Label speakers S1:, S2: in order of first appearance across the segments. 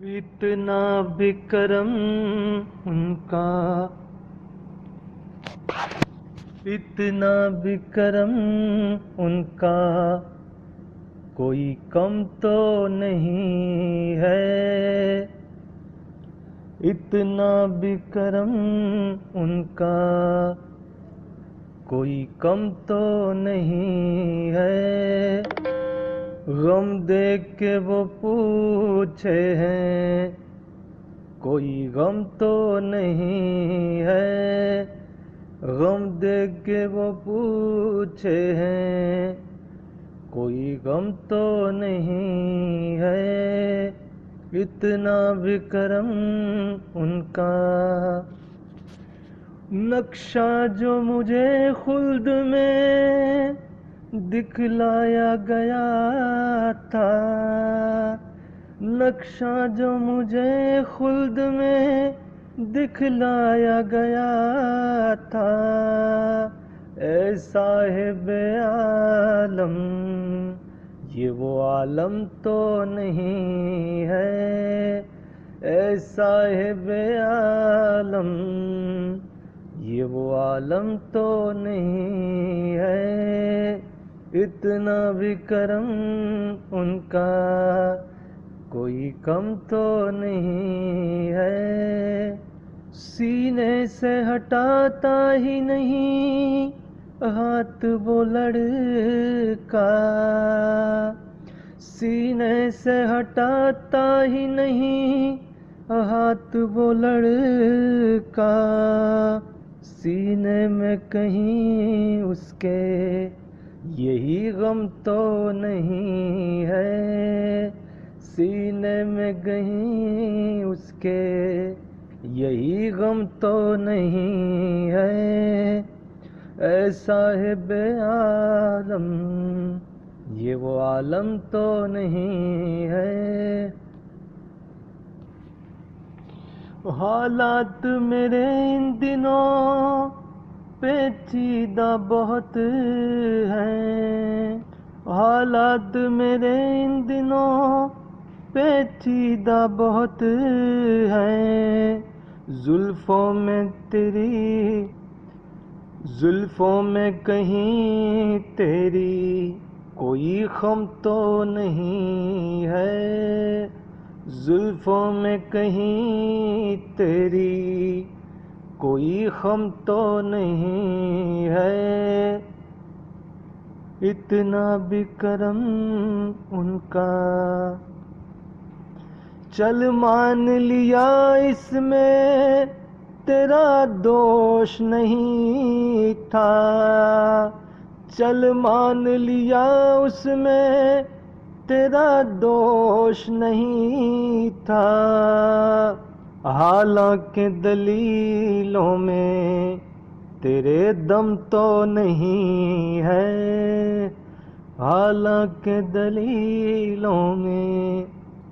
S1: اتنا بھی کرم ان کا، اتنا بھی کرم ان کا کوئی کم تو نہیں ہے، اتنا بھی کرم ان کا کوئی کم تو نہیں ہے۔ غم دیکھ کے وہ پوچھے ہیں کوئی غم تو نہیں ہے، غم دیکھ کے وہ پوچھے ہیں کوئی غم تو نہیں ہے، اتنا بھی کرم ان کا۔ نقشہ جو مجھے خلد میں دکھلایا گیا تھا، نقشہ جو مجھے خلد میں دکھلایا گیا تھا، اے صاحب عالم یہ وہ عالم تو نہیں ہے، اے صاحب عالم یہ وہ عالم تو نہیں ہے، اتنا بھی کرم ان کا کوئی کم تو نہیں ہے۔ سینے سے ہٹاتا ہی نہیں ہاتھ وہ لڑکا، سینے سے ہٹاتا ہی نہیں ہاتھ وہ لڑکا، سینے میں کہیں اس کے یہی غم تو نہیں ہے، سینے میں کہیں اس کے یہی غم تو نہیں ہے، اے صاحب عالم یہ وہ عالم تو نہیں ہے۔ حالات میرے ان دنوں پیچیدہ بہت ہیں، حالات میرے ان دنوں پیچیدہ بہت ہیں، زلفوں میں تیری، زلفوں میں کہیں تیری کوئی خم تو نہیں ہے، زلفوں میں کہیں تیری کوئی خم تو نہیں ہے، اتنا بھی کرم ان کا۔ چل مان لیا اس میں تیرا دوش نہیں تھا، چل مان لیا اس میں تیرا دوش نہیں تھا، حالانکہ دلیلوں میں تیرے دم تو نہیں ہے، حالانکہ دلیلوں میں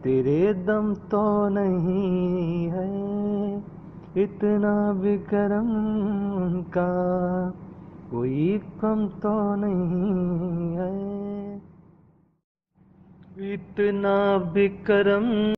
S1: تیرے دم تو نہیں ہے، اتنا بھی کرم ان کا کوئی کم تو نہیں ہے، اتنا بھی کرم